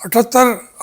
78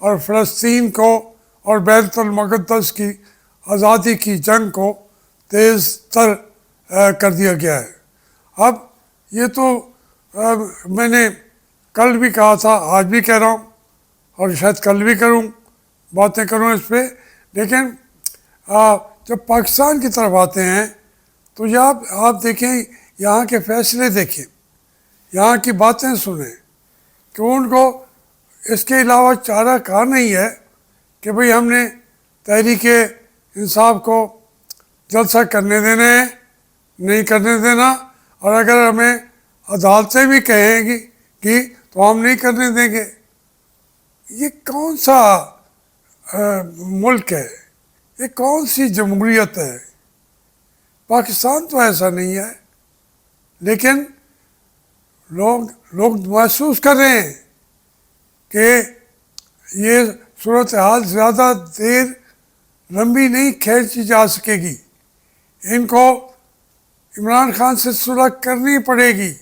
اور فلسطین کو اور بیت المقدس کی آزادی کی جنگ کو تیز تر کر دیا گیا ہے۔ اب یہ تو میں نے کل بھی کہا تھا، آج بھی کہہ رہا ہوں، اور شاید کل بھی باتیں کروں اس پہ، لیکن جب پاکستان کی طرف آتے ہیں تو یہ آپ دیکھیں، یہاں کے فیصلے دیکھیں، یہاں کی باتیں سنیں کہ ان کو اس کے علاوہ چارہ کار نہیں ہے کہ بھئی ہم نے تحریک انصاف کو جلسہ کرنے دینا ہے، نہیں کرنے دینا، اور اگر ہمیں عدالتیں بھی کہیں گی تو ہم نہیں کرنے دیں گے۔ یہ کون سا ملک ہے؟ یہ کون سی جمہوریت ہے؟ پاکستان تو ایسا نہیں ہے، لیکن لوگ محسوس کر رہے ہیں کہ یہ صورتحال زیادہ دیر لمبی نہیں کھینچی جا سکے گی، ان کو عمران خان سے صلح کرنی پڑے گی،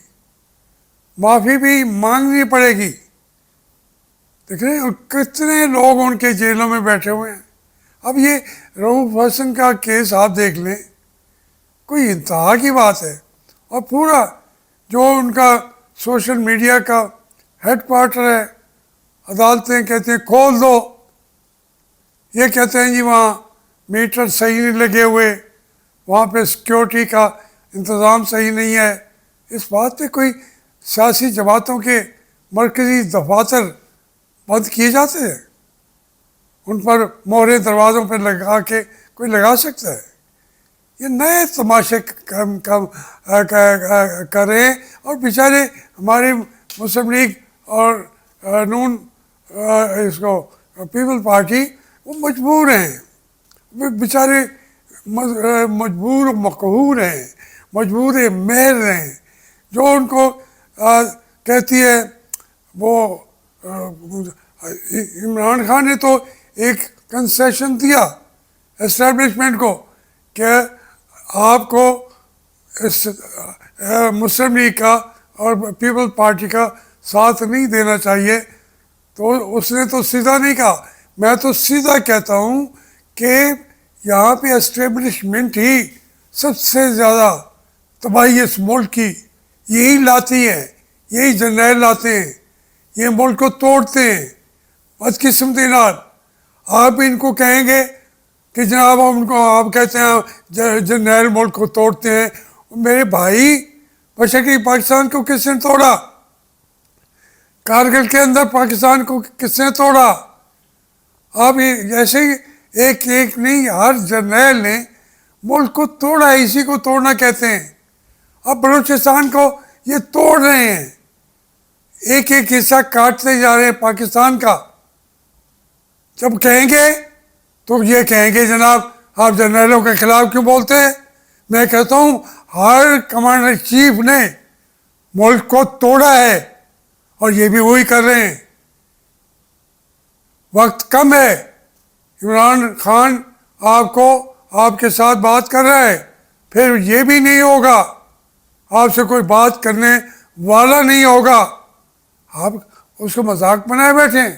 معافی بھی مانگنی پڑے گی۔ دیکھ رہے ہیں کتنے لوگ ان کے جیلوں میں بیٹھے ہوئے ہیں۔ اب یہ رؤوف حسن کا کیس آپ دیکھ لیں، کوئی انتہا کی بات ہے، اور پورا جو ان کا سوشل میڈیا کا ہیڈ کوارٹر ہے، عدالتیں کہتے ہیں کھول دو، یہ کہتے ہیں جی وہاں میٹر صحیح نہیں لگے ہوئے، وہاں پہ سیکیورٹی کا انتظام صحیح نہیں ہے۔ اس بات پہ کوئی سیاسی جماعتوں کے مرکزی دفاتر بند کیے جاتے ہیں؟ ان پر مہرے دروازوں پہ لگا کے کوئی لگا سکتا ہے؟ یہ نئے تماشے کر رہے ہیں، اور بیچارے ہماری مسلم لیگ اور نون اس کو پیپل پارٹی وہ مجبور ہیں، بیچارے مجبور مقہور ہیں، مجبور مہر ہیں، جو ان کو کہتی ہے وہ عمران خان نے تو ایک کنسیشن دیا اسٹیبلشمنٹ کو کہ آپ کو اس مسلم لیگ کا اور پیپل پارٹی کا ساتھ نہیں دینا چاہیے، تو اس نے تو سیدھا نہیں کہا، میں تو سیدھا کہتا ہوں کہ یہاں پہ اسٹیبلشمنٹ ہی سب سے زیادہ تباہی اس ملک کی یہی لاتی ہے، یہی جرنیل لاتے ہیں، یہ ملک کو توڑتے ہیں بدقسمتی نال۔ آپ ان کو کہیں گے کہ جناب ہم کو، آپ کہتے ہیں جرنیل ملک کو توڑتے ہیں، میرے بھائی بشکری پاکستان کو کس نے توڑا؟ کارگل کے اندر پاکستان کو کس نے توڑا؟ آپ ایسے ہی ایک نہیں، ہر جرنیل نے ملک کو توڑا ہے، اسی کو توڑنا کہتے ہیں۔ اب بلوچستان کو یہ توڑ رہے ہیں، ایک حصہ کاٹتے جا رہے ہیں پاکستان کا۔ جب کہیں گے تو یہ کہیں گے جناب آپ جرنیلوں کے خلاف کیوں بولتے ہیں؟ میں کہتا ہوں ہر کمانڈر چیف نے ملک کو توڑا ہے، اور یہ بھی وہی کر رہے ہیں۔ وقت کم ہے، عمران خان آپ کے ساتھ بات کر رہا ہے، پھر یہ بھی نہیں ہوگا، آپ سے کوئی بات کرنے والا نہیں ہوگا، آپ اس کو مذاق بنائے بیٹھے ہیں۔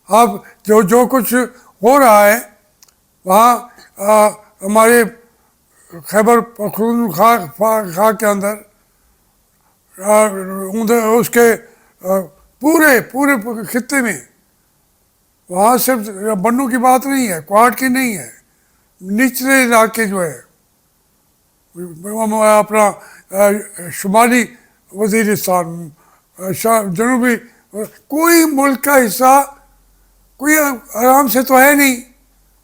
آپ جو کچھ ہو رہا ہے وہاں ہمارے خیبر پختونخوا کے اندر، اس کے پورے خطے میں، وہاں صرف بنوں کی بات نہیں ہے، کوارٹ کی نہیں ہے، نچلے علاقے جو ہے اپنا شمالی وزیرستان، جنوبی، کوئی ملک کا حصہ کوئی آرام سے تو ہے نہیں۔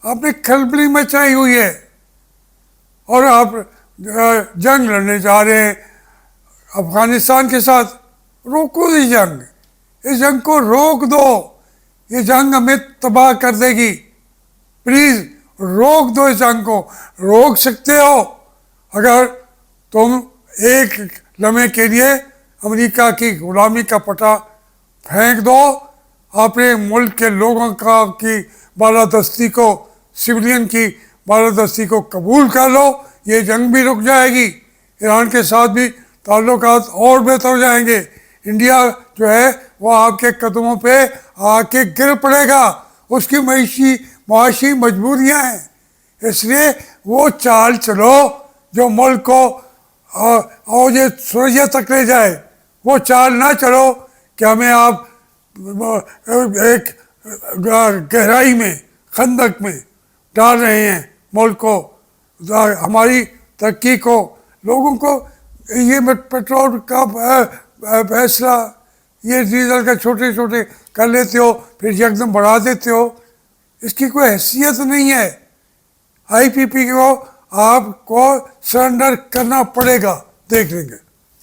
آپ نے کھلبلی مچائی ہوئی ہے، اور آپ جنگ لڑنے جا رہے ہیں افغانستان کے ساتھ۔ روکو یہ جنگ، اس جنگ کو روک دو، یہ جنگ ہمیں تباہ کر دے گی، پلیز روک دو اس جنگ کو۔ روک سکتے ہو اگر تم ایک لمحے کے لیے امریکہ کی غلامی کا پٹا پھینک دو، اپنے ملک کے لوگوں کی بالادستی کو، سویلین کی بالادستی کو قبول کر لو، یہ جنگ بھی رک جائے گی، ایران کے ساتھ بھی تعلقات اور بہتر ہو جائیں گے، انڈیا جو ہے وہ آپ کے قدموں پہ آ کے گر پڑے گا. اس کی معاشی مجبوریاں ہیں. اس لیے وہ چال چلو جو ملک کو اوج سرجے تک لے جائے. وہ چال نہ چلو کہ ہمیں آپ ایک گہرائی میں خندق میں ڈال رہے ہیں ملک کو, ہماری ترقی کو. لوگوں کو یہ پیٹرول کا فیصلہ, یہ ڈیزل کا چھوٹے چھوٹے کر لیتے ہو پھر یکدم بڑھا دیتے ہو, اس کی کوئی حیثیت نہیں ہے. آئی پی پی کو آپ کو سرنڈر کرنا پڑے گا, دیکھ لیں گے.